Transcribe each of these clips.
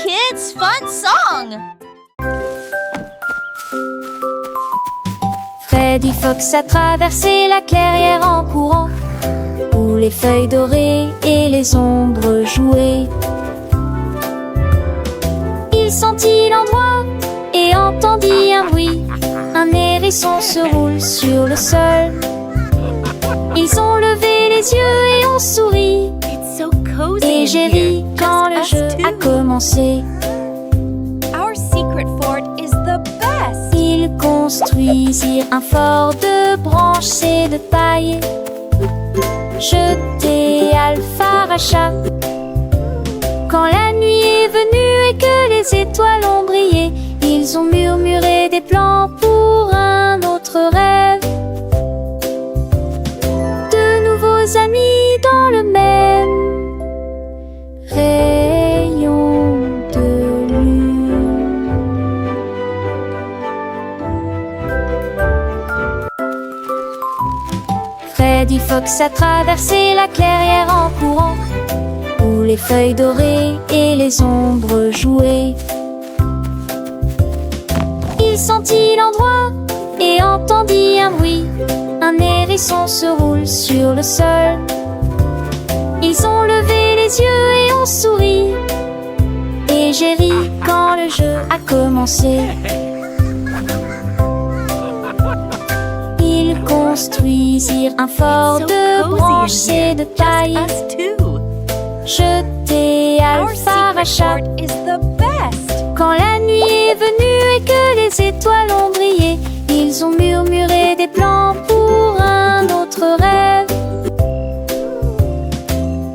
kids, fun song! Freddy Fox a traversé la clairière en courant, où les feuilles dorées et les ombres jouaient. Il sentit l'endroit et entendit un bruit. Un hérisson se roule sur le sol. Ils ont levé les yeux et ont souri. It's so cozy Et in j'ai here, ri quand le just jeu us a two. commencé. Our secret fort is the best! Ils construisirent un fort de branches et de paille, jeté Alpharacha. Quand la nuit est venue et que les étoiles ont brillé, ils ont murmuré des plans pour un autre rêve. De nouveaux amis dans le même rayon de lune. Freddy Fox a traversé la clairière en courant, où les feuilles dorées et les ombres jouaient. Il sentit l'endroit et entendit un bruit. Un hérisson se roule sur le sol. Ils ont levé les yeux et ont souri. Et j'ai ri quand le jeu a commencé. Ils construisirent un fort So de cozy in branches here, et de just paille, us two. jeté Our secret Alpharacha. fort is the best! Quand la nuit est venue et que les étoiles ont brillé, ils ont murmuré des plans pour un autre rêve.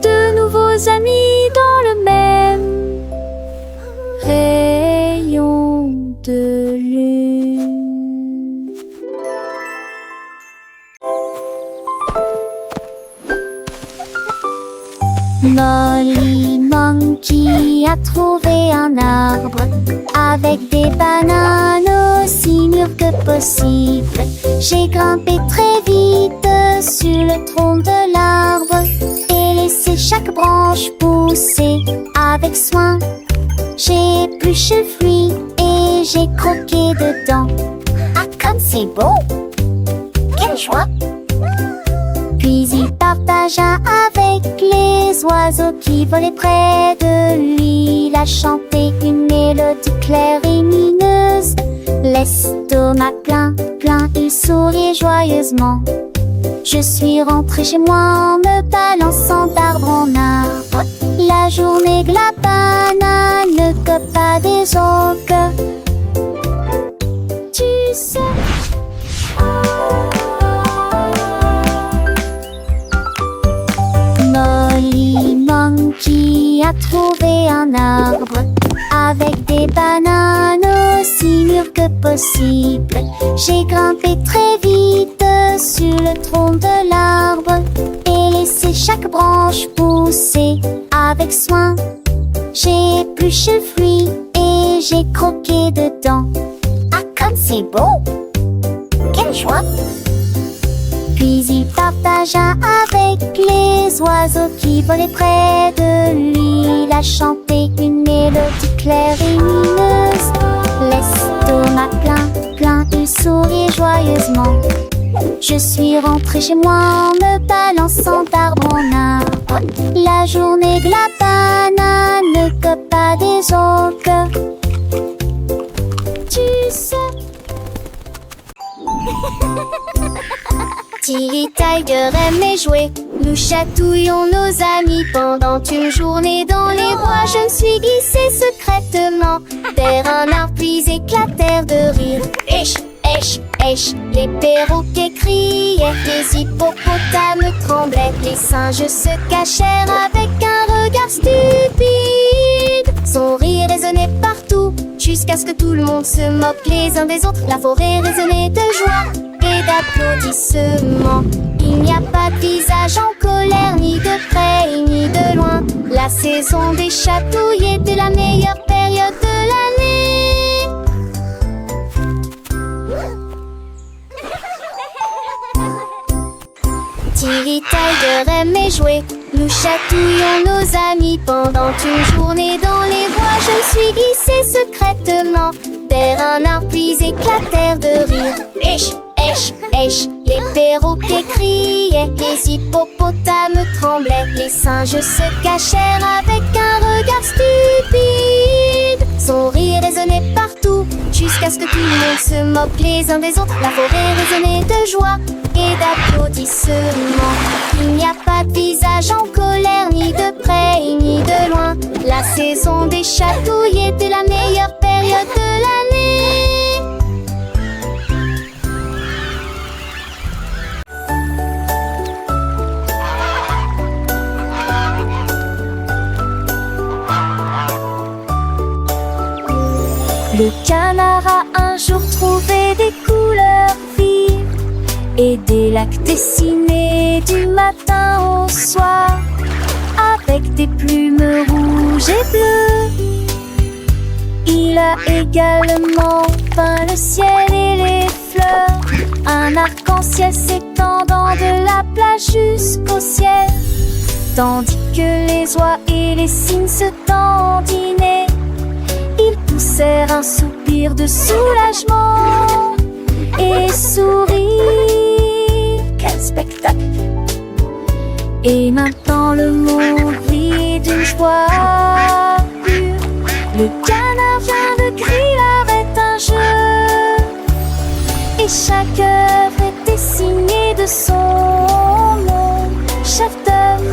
De nouveaux amis dans le même rayon de lune. Molly Monkey a trouvé un arbre avec des bananes aussi mûres que possible. J'ai grimpé très vite sur le tronc de l'arbre et laissé chaque branche pousser avec soin. J'ai épluché le fruit et j'ai croqué dedans. Ah, comme c'est beau! Quelle joie! Puis il partagea avec les oiseaux qui volaient près de lui. Il a chanté une mélodie claire et lumineuse. L'estomac plein, plein, il souriait joyeusement. Je suis rentrée chez moi en me balançant d'arbre en arbre. La journée que la banane ne cope pas des autres. Tu sais. Molly Monkey a trouvé un arbre avec des bananes aussi mûres que possible. J'ai grimpé très vite sur le tronc de l'arbre et laissé chaque branche pousser avec soin. J'ai épluché le fruit et j'ai croqué dedans. Ah, comme c'est beau! Quelle joie! Puis il partagea avec les oiseaux qui volaient près de lui. Il a chanté une mélodie claire et lumineuse. L'estomac plein, plein, il souriait joyeusement. Je suis rentrée chez moi en me balançant d'arbre en arbre. La journée que la banane ne cope pas des autres. Tu sais. Tilly Tiger aimait jouer. Nous chatouillons nos amis pendant une journée dans les bois. Je me suis glissée secrètement vers un arbre puis éclatèrent de rire. Esh, esh, esh, les perroquets criaient, les hippopotames tremblaient, les singes se cachèrent avec un regard stupide. Son rire résonnait partout jusqu'à ce que tout le monde se moque les uns des autres. La forêt résonnait de joie et d'applaudissements. Il n'y a pas de visage en colère, ni de près ni de loin. La saison des chatouilles était la meilleure période de l'année. Tilly Tiger aimait jouer. Nous chatouillons nos amis pendant une journée dans les bois. Je me suis glissé secrètement vers un arbre puis éclatèrent de rire. Èche, èche, èche, les perroquets criaient, les hippopotames tremblaient, les singes se cachèrent avec un regard stupide. Son rire résonnait partout, jusqu'à ce que tout le monde se moque les uns des autres. La forêt résonnait de joie et d'applaudissements. Il n'y a pas de visage en colère, ni de près ni de loin. La saison des chatouilles était la meilleure période de l'année. Le canard a un jour trouvé des couleurs vives et des lacs dessinés du matin au soir avec des plumes rouges et bleues. Il a également peint le ciel et les fleurs, un arc-en-ciel s'étendant de la plage jusqu'au ciel, tandis que les oies et les cygnes se dandinaient. Ils poussèrent un soupir de soulagement et sourirent. Quel spectacle! Et maintenant le monde vit d'une joie pure. Le canard vient de crier arrête un jeu, et chaque œuvre était signée de son nom. Chef d'œuvre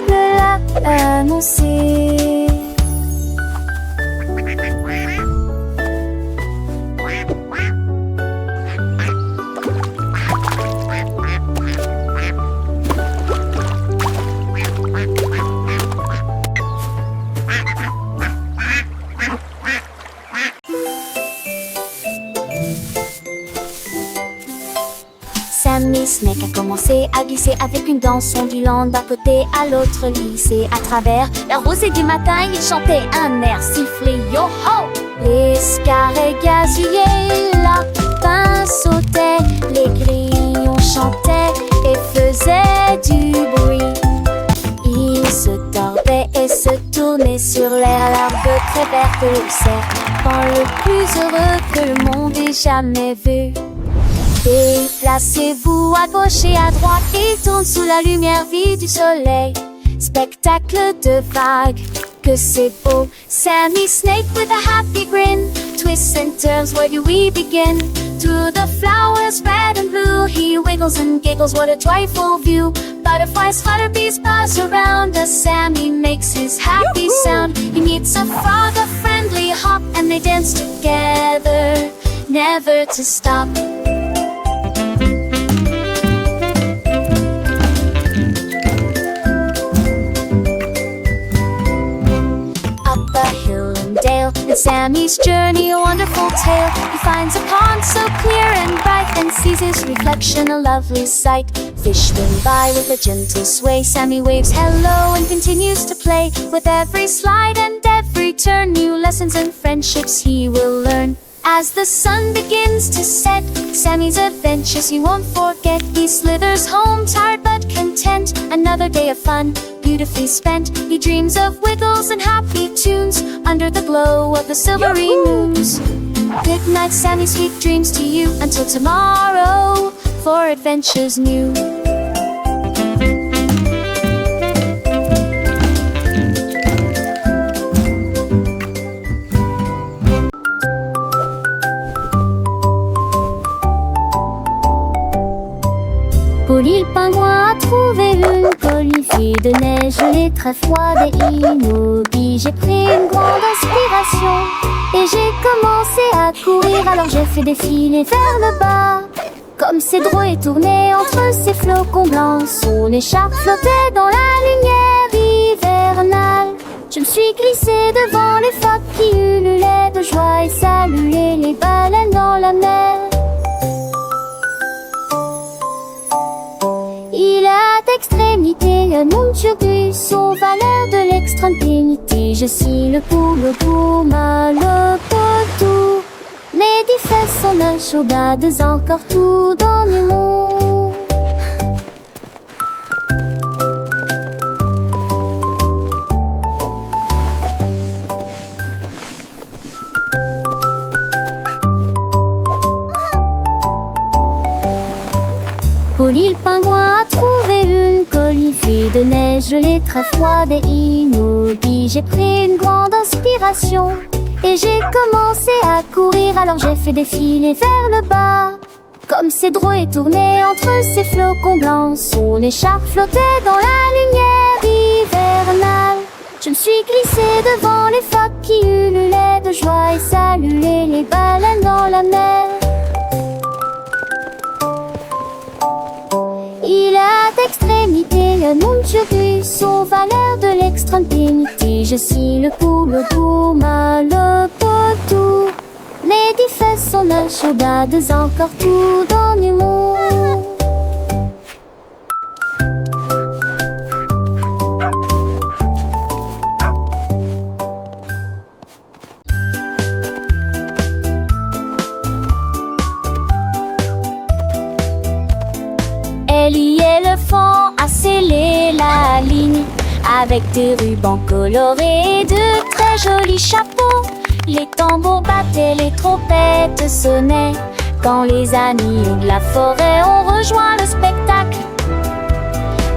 le l'a annoncé. Sammy Snake a commencé à glisser avec une danse ondulant d'un côté à l'autre lycée. À travers la rosée du matin, il chantait un air sifflé yo-ho. Les scarets gazouillaient, lapins sautaient, les grillons chantaient et faisaient du bruit. Ils se tordaient et se tournaient sur l'air, l'arbre très vert de serpent le plus heureux que le monde ait jamais vu. Déplacez-vous à gauche et à droite, il tourne sous la lumière vive du soleil. Spectacle de vagues, que c'est beau. Sammy Snake with a happy grin, twists and turns, where do we begin? To the flowers red and blue, he wiggles and giggles, what a joyful view. Butterflies flutter, bees buzz around us, Sammy makes his happy sound. He meets a frog, a friendly hop, and they dance together, never to stop. And Sammy's journey a wonderful tale. He finds a pond so clear and bright, and sees his reflection a lovely sight. Fish swim by with a gentle sway. Sammy waves hello and continues to play. With every slide and every turn, new lessons and friendships he will learn. As the sun begins to set, Sammy's adventures he won't forget. He slithers home tired but content. Another day of fun, beautifully spent. He dreams of wiggles and happy tunes under the glow of the silvery moons. Good night, Sammy, sweet dreams to you. Until tomorrow, for adventures new. Polly le pingouin a trouvé une colifie de neige gelée très froide et immobile. J'ai pris une grande inspiration et j'ai commencé à courir. Alors j'ai fait défiler vers le bas, comme ces drôles tournaient entre ces flocons blancs. Son écharpe flottait dans la lumière hivernale. Je me suis glissée devant les phoques qui ululaient de joie et saluaient les baleines dans la mer. Il a d'extrémité un nom sur buisson, valeur de l'extrême pénité. Je suis le pour mal potou. Mais des fesses sont un chaudades encore tout dans le monde. était très froide et immobile. J'ai pris une grande inspiration et j'ai commencé à courir. Alors j'ai fait défiler vers le bas, comme Cédron tournait entre ses flocons blancs. Son écharpe flottait dans la lumière hivernale. Je me suis glissée devant les phoques qui ululaient de joie et saluaient les baleines dans la mer. Il a d'extrémité un nom de son valeur de l'extrêmité. Je suis le poule douma, le potou. Les diffs sont la chaudade, encore tout dans le monde. Elle y est le fond à sceller la ligne avec des rubans colorés et de très jolis chapeaux. Les tambours battaient, les trompettes sonnaient quand les amis de la forêt ont rejoint le spectacle.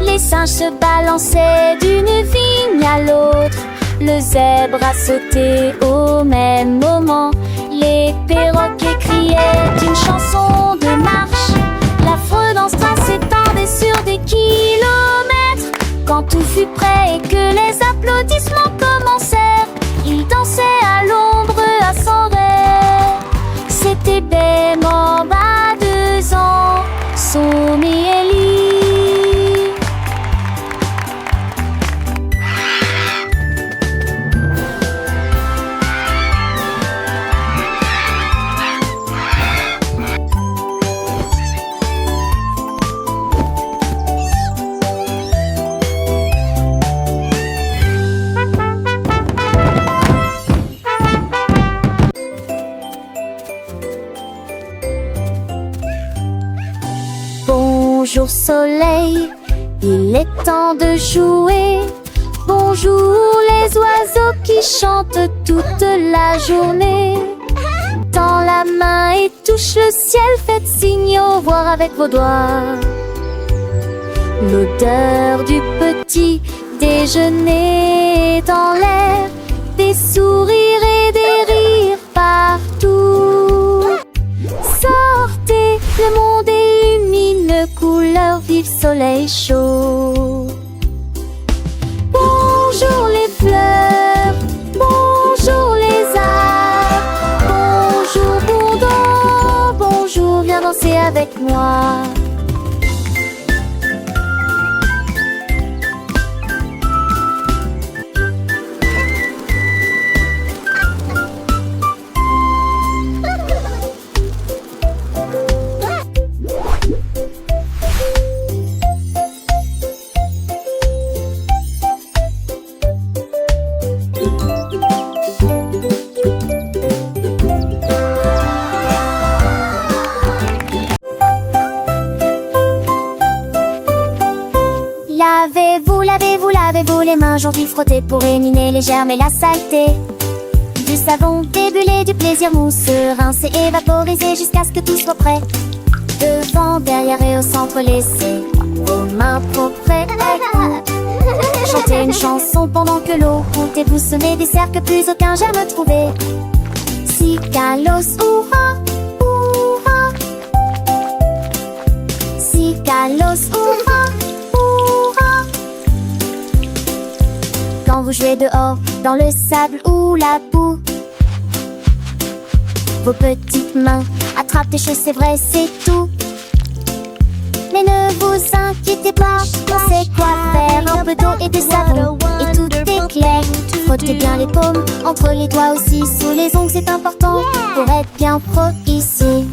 Les singes se balançaient d'une vigne à l'autre. Le zèbre a sauté au même moment. Les perroquets criaient une chanson de marche. L'affreux dans strass s'étendait sur des kilomètres. Quand tout fut prêt et que les applaudissements commencèrent, il dansait à l'ombre à son rêve. C'était Bemamba, 2 ans, son Ellie. Bonjour soleil, il est temps de jouer. Bonjour les oiseaux qui chantent toute la journée. Tends la main et touche le ciel, faites signe au revoir avec vos doigts. L'odeur du petit déjeuner dans l'air, des sourires et des rires partout. Sortez, le monde est lumine, couleur vive, soleil chaud. Bonjour les fleurs, bonjour les arbres, bonjour bourdon, bonjour, viens danser avec moi. Lavez-vous les mains, aujourd'hui frottez pour éliminer les germes et la saleté. Du savon, des bulles, du plaisir mousse, rincer et vaporiser jusqu'à ce que tout soit prêt. Devant, derrière et au centre, laissez vos mains propres et chantez une chanson pendant que l'eau coule et vous semez des cercles que plus aucun germe trouvé. Si Kalos, hurrah, hurrah. Si Kalos, hurrah, hurrah. Quand vous jouez dehors, dans le sable ou la boue, vos petites mains attrapent des choses, c'est vrai, c'est tout. Mais ne vous inquiétez pas, on sait quoi faire. Un peu d'eau et de savon, et tout est clair. Frottez bien les paumes, entre les doigts aussi, sous les ongles, c'est important pour être bien pro ici.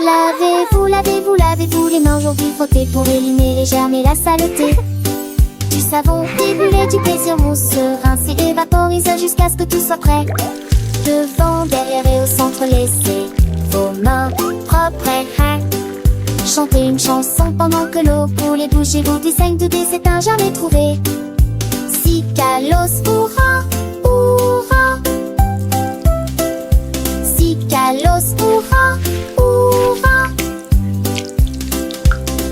Lavez-vous, lavez-vous, lavez-vous les mains, aujourd'hui frottez pour éliminer les germes et la saleté. Du savon, des bulles, du plaisir mousse, rincer et vaporiser jusqu'à ce que tout soit prêt. Devant, derrière et au centre, laissez vos mains propres et chantez une chanson pendant que l'eau coule et bougez-vous du saigne de dé, c'est un jamais trouvé. Si Kalos, hurrah, hurrah. Si Kalos, hurrah, hurrah.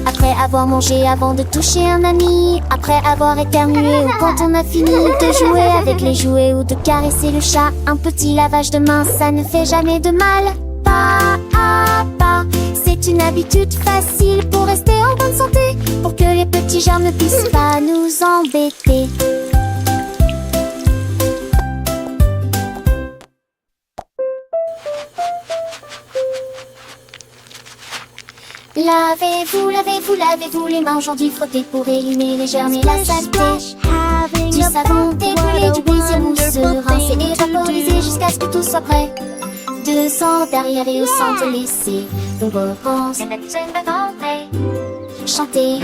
Après avoir mangé, avant de toucher un ami, après avoir éternué ou quand on a fini de jouer avec les jouets ou de caresser le chat. Un petit lavage de main, ça ne fait jamais de mal. Pas, c'est une habitude facile pour rester en bonne santé, pour que les petits germes ne puissent pas nous embêter. Lavez-vous, lavez-vous, lavez-vous les mains aujourd'hui, frottez pour éliminer les germes et la saleté. Du savon décollé, du plaisir mousseux, rincer et vaporiser jusqu'à ce que tout soit prêt. 200 derrière et au centre laissé, on repense, chanter.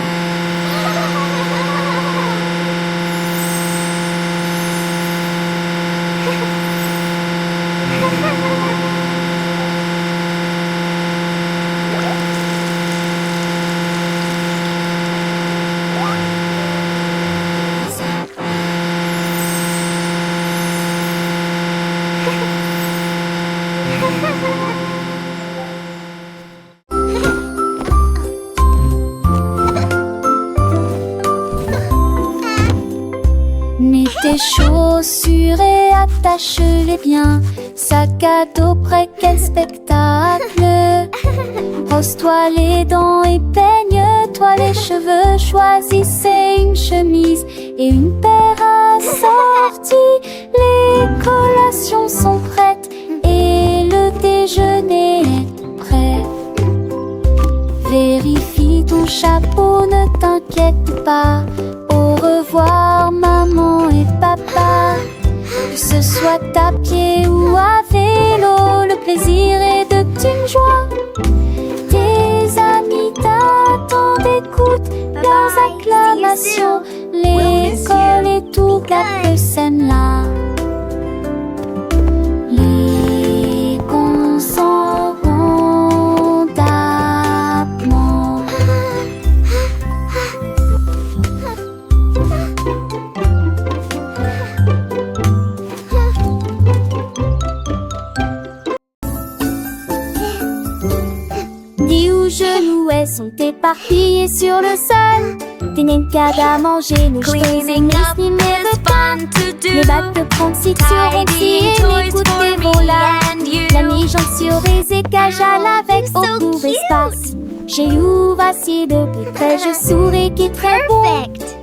Mets tes chaussures et attache-les bien. Sac à dos prêt, quel spectacle. Brosse-toi les dents et peigne-toi les cheveux. Choisissez une chemise et une paire assortie. Les collations sont prêtes et le déjeuner est prêt. Vérifie ton chapeau, ne t'inquiète pas. Au revoir maman et papa. Que ce soit à pied ou à vélo, le plaisir est de une joie. Tes amis t'attendent, écoute leurs acclamations. L'école et toute la scène là. Les cons s'en vont d'abord. Dis où genoux sont éparpillés sur le sol. Tes nenkades à manger, nous Cleaning up is fun to do. Les battes de pronciture aussi et les coups de volats. and you. La mi-jambe sur les écages à avec You're so beaucoup cute. d'espace. J'ai voici de plus près, je souris qui est très bon.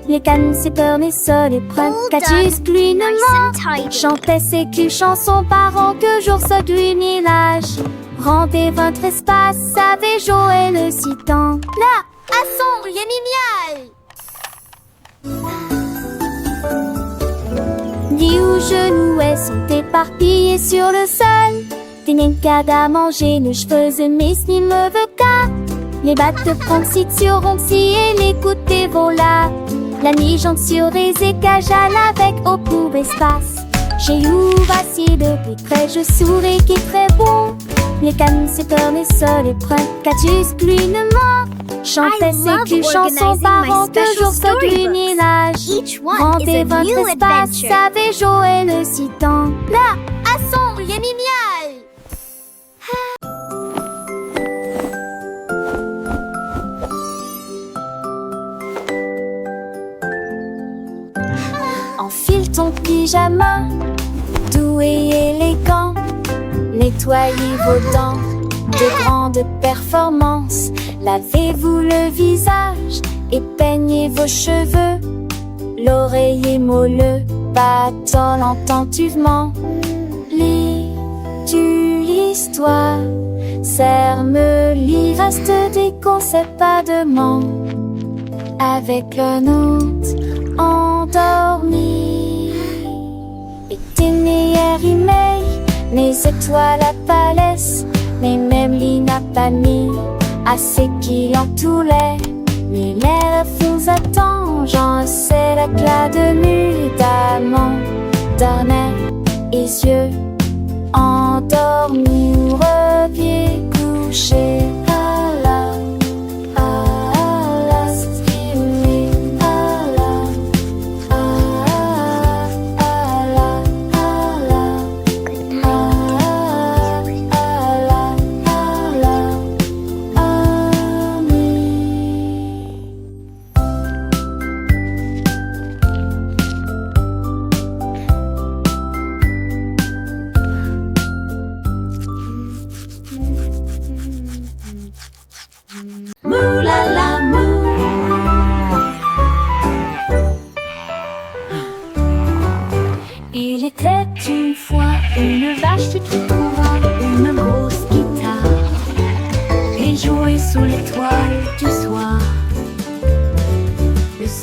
Les cannes, c'est peur, mes sols et preuves. All Catus, done. pluie, Nice ne and tidy. chantait ses culs, chansons parents que jour ce du village. Rendez votre espace, savez Joël le citant. Là, à son génial. Dis où genoux sont éparpillés sur le sol. Des nenkades à manger, nos cheveux mes me veut qu'à. Les battes de pronciture rompis et les coups de volats. La mi-jambe sur les écages à avec au pour espace. J'ai voici de plus près, je souris qui est très bon. Les cannes, c'est peur, mes sols et preuves. Catus, pluie, ne ment. Chantait I ses love culs, chansons organizing parents my que special jour ce du storybooks. village. Each one is Rendez a votre new espace, adventure. savez Joël le citant. Là, à son génial. Enfile ton pyjama, doux et élégant. Nettoyez vos dents de grandes performances. Lavez-vous le visage et peignez vos cheveux. L'oreiller moelleux battant lentement. Lis-tu l'histoire? Serre-me-lit, reste des conseils pas de manque. Avec le nôtre endormi. Et tes meilleurs emails, mes étoiles à palès, mais même l'ina pas mis assez qui entouraient. Mais l'air vous attend, j'en sais l'éclat de nuit-amant. Dormait, et yeux endormis ou reviez coucher.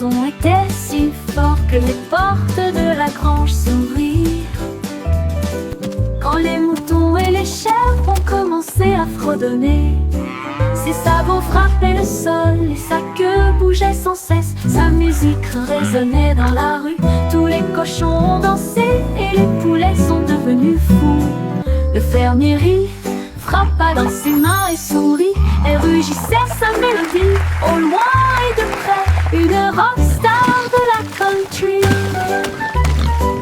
son était si fort que les portes de la grange s'ouvrirent. Quand les moutons et les chèvres ont commencé à fredonner, ses sabots frappaient le sol et sa queue bougeait sans cesse. Sa musique résonnait dans la rue, tous les cochons ont dansé et les poulets sont devenus fous. Le fermier rit, frappa dans ses mains et sourit, et rugissait sa mélodie. Au loin et de près, une rockstar de la country.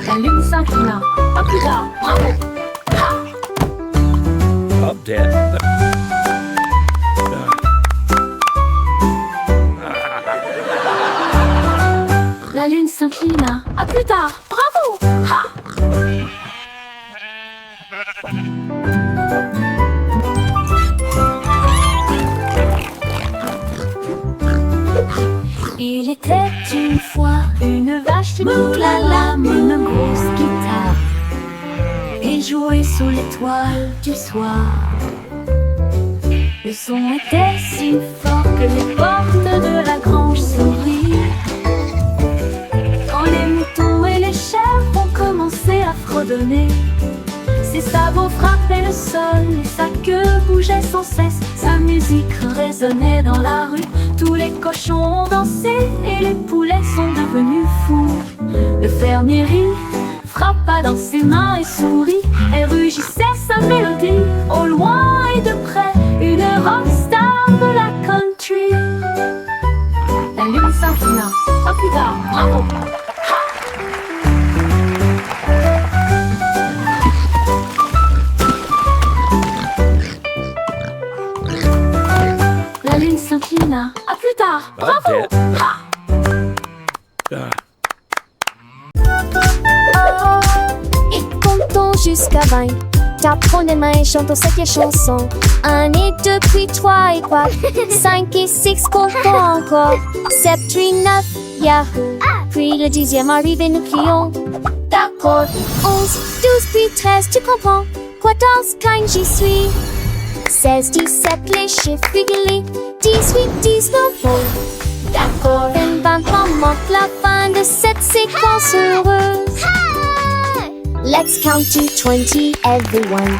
La lune s'inclina, pas plus tard, bravo! Up, Dad. La lune s'inclina, à plus tard, bravo! Ha! Il était une fois une vache moulala, une grosse guitare, et jouait sous l'étoile du soir. Le son était si fort que les portes de la grange s'ouvrirent. Quand les moutons et les chèvres ont commencé à fredonner, ses sabots frappaient le sol et sa queue bougeait sans cesse. Sa musique résonnait dans la rue, tous les cochons ont dansé et les poulets sont devenus fous. Le fermier rit, frappa dans ses mains et sourit, et rugissait sa mélodie. Au loin et de près, une rockstar de la country. La lune s'inclina, pas plus tard, bravo! La lune s'inclina, à plus tard, bravo! Et comptons jusqu'à 20. T'apprends les mains et chantons cette chanson. 1 et 2, puis 3 et 4. 5 et 6, comptons encore. 7, 8, 9, yahoo. Puis le 10e arrive et nous crions. D'accord. 11, 12, puis 13, tu comprends. 14, 15, j'y suis. 16, 17, les chiffres réguliers. 18, 19, oh. D'accord. 20, manque la fin de cette séquence heureuse. Let's count to 20, everyone.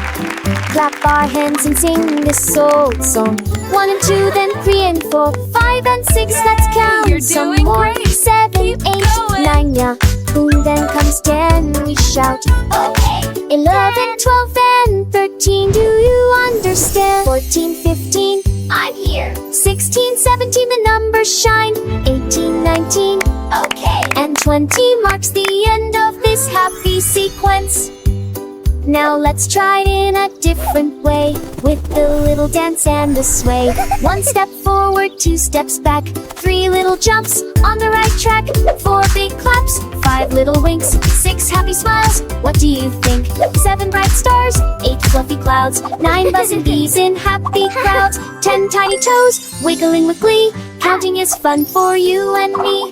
Clap our hands and sing this old song. 1 and 2, then 3 and 4, 5 and 6, let's count You're some doing more. great. 7, Keep 8, going. 9, yeah. Boom, then comes 10, we shout. Okay. 11, 12, and 13, do you understand? 14, 15, I'm here. 16, 17, the numbers shine. 18, 19, okay. And 20 marks the end of this happy sequence. Now let's try it in a different way, with the little dance and the sway. 1 step forward, 2 steps back, 3 little jumps on the right track, 4 big claps, 5 little winks, 6 happy smiles. What do you think? 7 bright stars, 8 fluffy clouds, 9 buzzing bees in happy crowds, 10 tiny toes wiggling with glee. Counting is fun for you and me.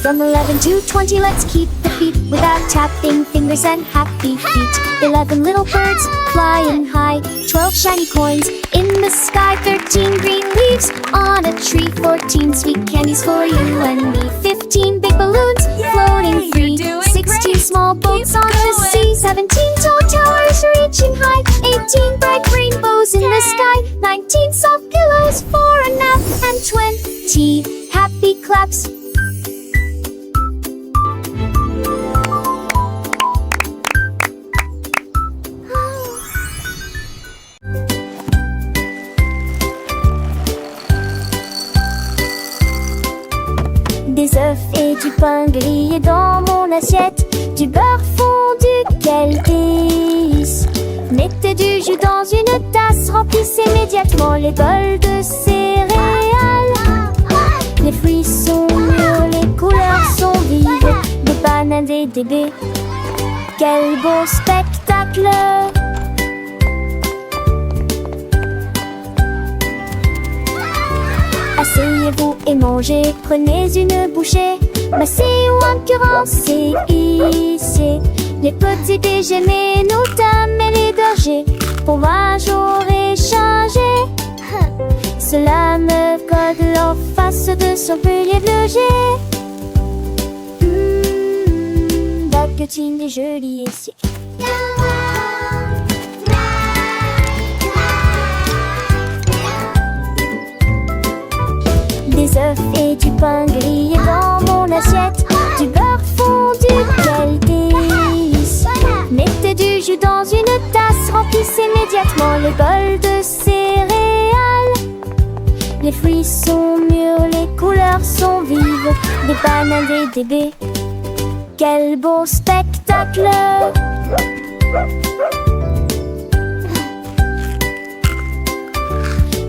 From 11 to 20, let's keep the beat without tapping fingers and happy feet. 11 little birds flying high, 12 shiny coins in the sky, 13 green leaves on a tree, 14 sweet candies for you and me, 15 big balloons floating free, you're doing 16 great. small boats Keep on the going. sea, 17 tall towers reaching high, 18 bright rainbows in the sky, 19 soft pillows for a nap, and 20 happy claps. Des œufs et du pain grillé dans mon assiette, du beurre fondu, quel délice. Mettez du jus dans une tasse, remplissez immédiatement les bols de céréales. Les fruits sont mûrs, les couleurs sont vives, des bananes et des baies. Quel beau spectacle! Asseyez-vous et mangez, prenez une bouchée, massez ou un curant, c'est ici. Les petits déjeuners nous t'amènent fromage aurait changé. Cela me colle en face de son pilier de loger. Baguettine est jolie et sick. Des œufs et du pain grillé dans mon assiette. Du beurre fondu, quel délice. Mettez du jus dans une tasse, remplissez immédiatement le bol de céréales. Les fruits sont mûrs, les couleurs sont vives. Des bananes, des baies. Quel beau spectacle!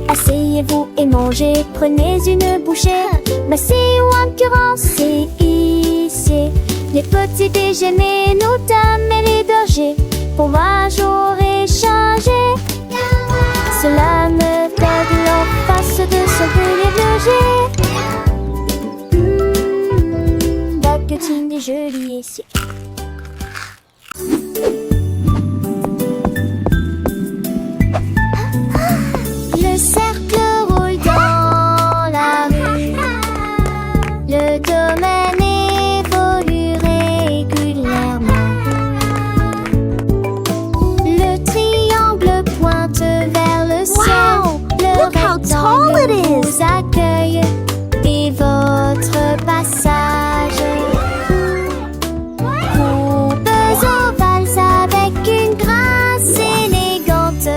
Asseyez-vous et mangez, prenez une bouchée. Massez ou incurancez ici. Les petits déjeuners, nos dames et les bergers. Fromage aurait changé. Cela me colle en face de son pilier de loger. Baguettine est jolie ici. Le cercle roule dans la rue. Le domaine évolue régulièrement. Le triangle pointe vers le ciel. Le rectangle vous accueille et votre passage. Courbes ovales avec une grâce élégante.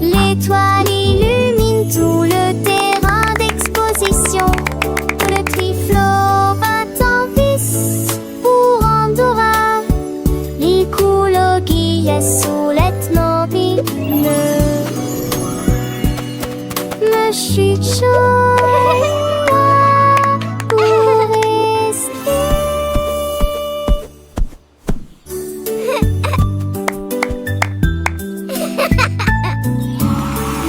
L'étoile illumine tout le terrain d'exposition. Le triflot bat en vis pour Andorra. L'écologie est sous l'ethnorie. Me chuchote pour rester.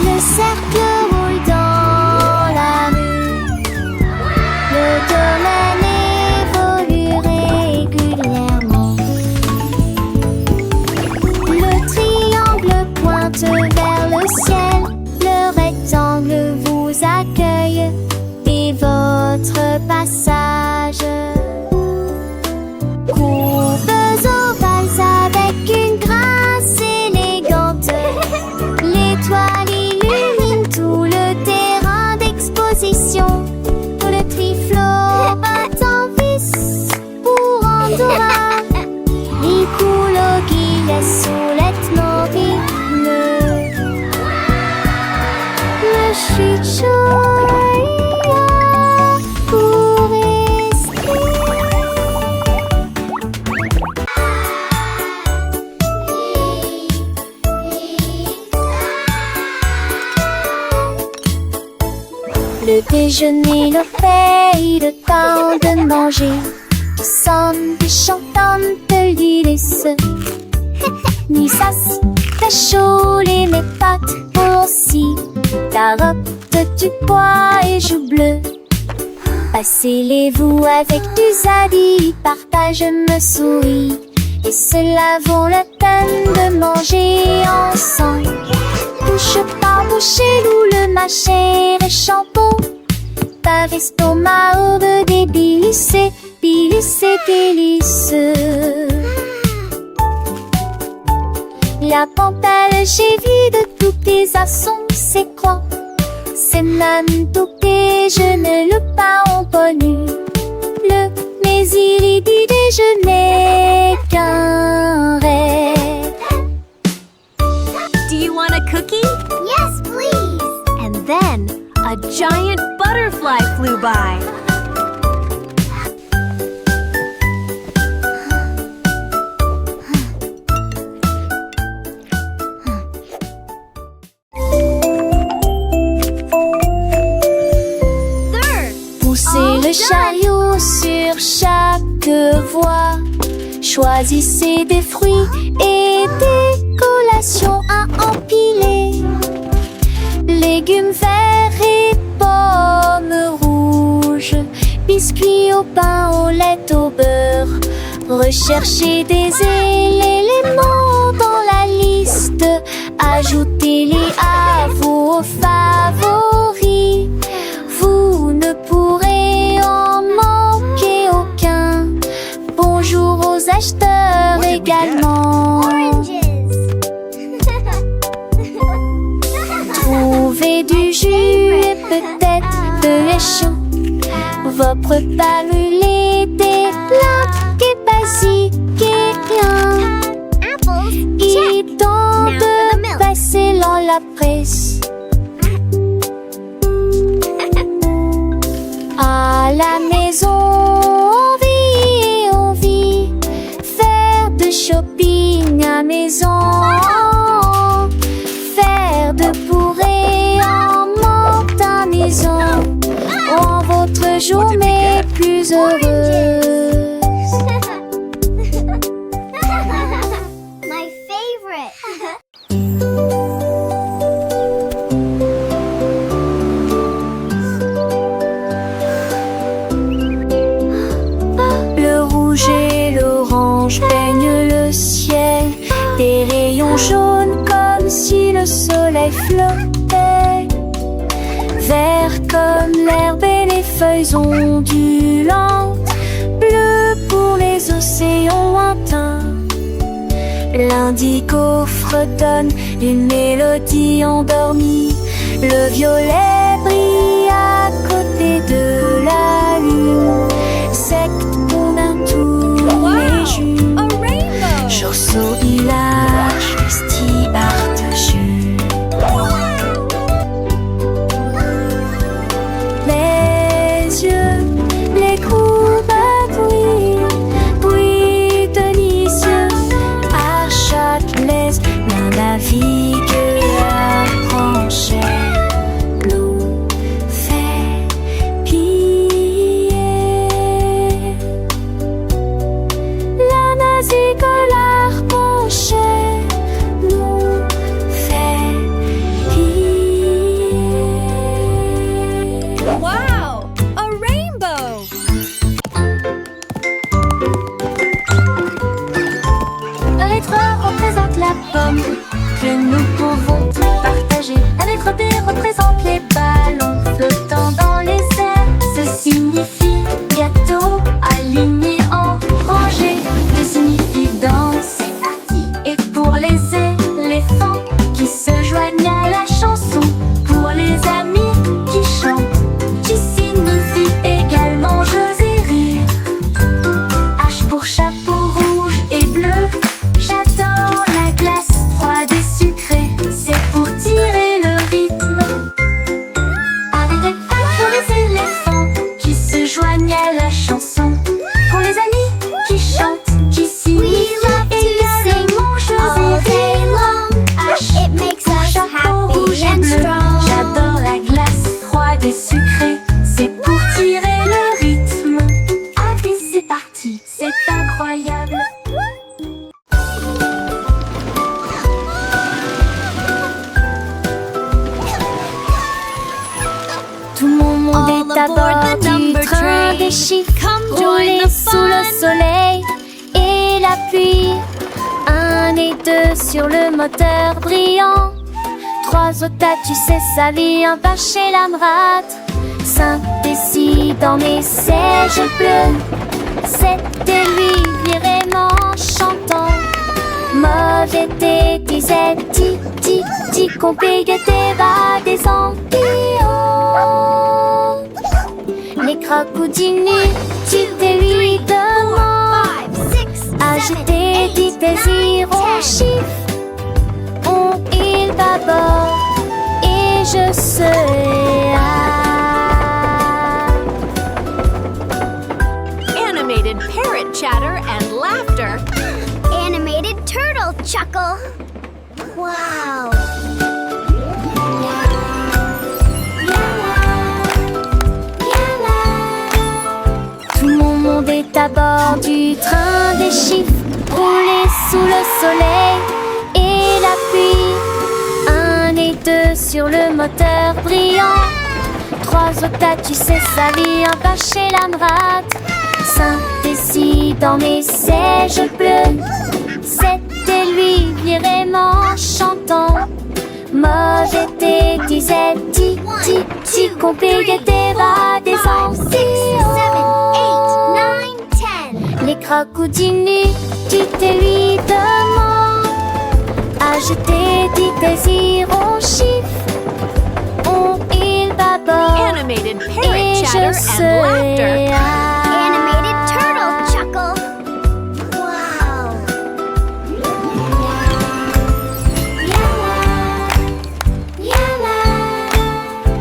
Le cercle roule dans la rue. Le domaine évolue régulièrement. Le triangle pointe vers le ciel. Le rectangle vous accueille et votre passage. Courbes ovales avec une grâce élégante. L'étoile illumine tout le terrain d'exposition. Le triflot bat en vis pour Andorra. L'écologie est sous l'ethnorie. Me chuchote pour rester. Le déjeuner, le fait, le temps de manger. Nous sommes des chantantes de l'Ulysse. Ni sas, ta chaud, mes pâtes aussi. Carottes, du pois et joues bleues. Passez-les-vous avec du zadi, partage me sourit. Et cela vaut la peine de manger ensemble. Bouche par bouche, loup, le mâcher et champon. Par estomac, aube des délices, délices. La pampelle, j'ai vu de tous tes assons, c'est quoi? C'est même tout que je ne le pas en connu. Mais il dit déjeuner qu'un rêve. Do you want a cookie? Yes, please. And then a giant butterfly flew by. Poussez le chariot sur chaque voie. Choisissez des fruits et des collations à empiler. Légumes verts et pommes rouges. Biscuits au pain, au lait, au beurre. Recherchez des éléments dans la liste. Ajoutez-les à vos favoris. Vous ne pourrez en manquer aucun. Bonjour aux acheteurs également. Trouvez du jus et peut-être de l'échou. Vos repas brûlés, des plats et basiques et rien. Il est temps de passer dans la presse. À la maison, on vit. Faire de shopping à maison. Faire de bourrées en menthe à maison. Rend votre journée plus heureuse. My favorite. Le rouge et l'orange peignent le ciel. Des rayons jaunes comme si le soleil flottait. Vert comme l'herbe et les feuilles ondulantes. Bleu pour les océans lointains. L'indigo fredonne une mélodie endormie. Le violet brille à côté de la lune. Secte qu'on a tous les jours. A rainbow! Chausseau village, sti artejus. Les yeux, les courbes brillent délicieux. À Châtelet, l'un navigue à Franchet. L'eau fait piller. La navigue l'Archanget nous fait piller. Wow! A rainbow! La lettre A représente la pomme que nous pouvons tous partager. La lettre B représente les ballons flottant dans les airs. Ce signifie gâteau aligné en rangée. D signifie danse. Et pour les éléphants qui se joignent à la chanson. Pour les amis qui chantent. Qui signifie également jeux et rire. H pour chapeau rouge et bleu. J'adore la glace froide et sucrée. C'est pour tirer le rythme. Avec pour les éléphants qui se joignent à la chanson. Pour les amis qui chantent, qui signifient également jeux et rire. H It makes pour us chapeau happy rouge et and bleu. strong. J'adore la glace froide et sucrée. C'est pour tirer le rythme. Allez, c'est parti, c'est incroyable. Tout mon monde All est à aboard bord the du number train train. des chiffres. Come join Rouler the sous le fun. soleil et la pluie. 1 et 2 sur le moteur brillant. 3 au tas, tu sais sa vie, un pas chez l'Amrat. 5 et 6 dans mes sièges bleus. 7 et lui vraiment chantant. Mauvais thé, disait ti, qu'on paye des bas des ampillons. Les crocodilles, et lui demandent. 5, 6, 7, Agiter 8, des désirs 9, au 10. chiffre. Il bâbord et je serai là. Animated parrot chatter and laughter. Animated turtle chuckle. Wow. Tout mon monde est à bord du train des chiffres. Rouler sous le soleil et la pluie. 1 et 2 sur le moteur brillant. 3 au tas, tu sais sa vie, un pas chez l'Amrat. 5 et 6 dans mes sièges bleus. 7 et lui vraiment chantant. Mauvais thé, disait ti, ti, ti, compliqué tes va des 5, 6, 7, 8, 9, 10. Les crocodiles dites lui demandent. Ajouter dit désir au chiffre. On il baborde. Animated Et parrot chatter je and laughter. serai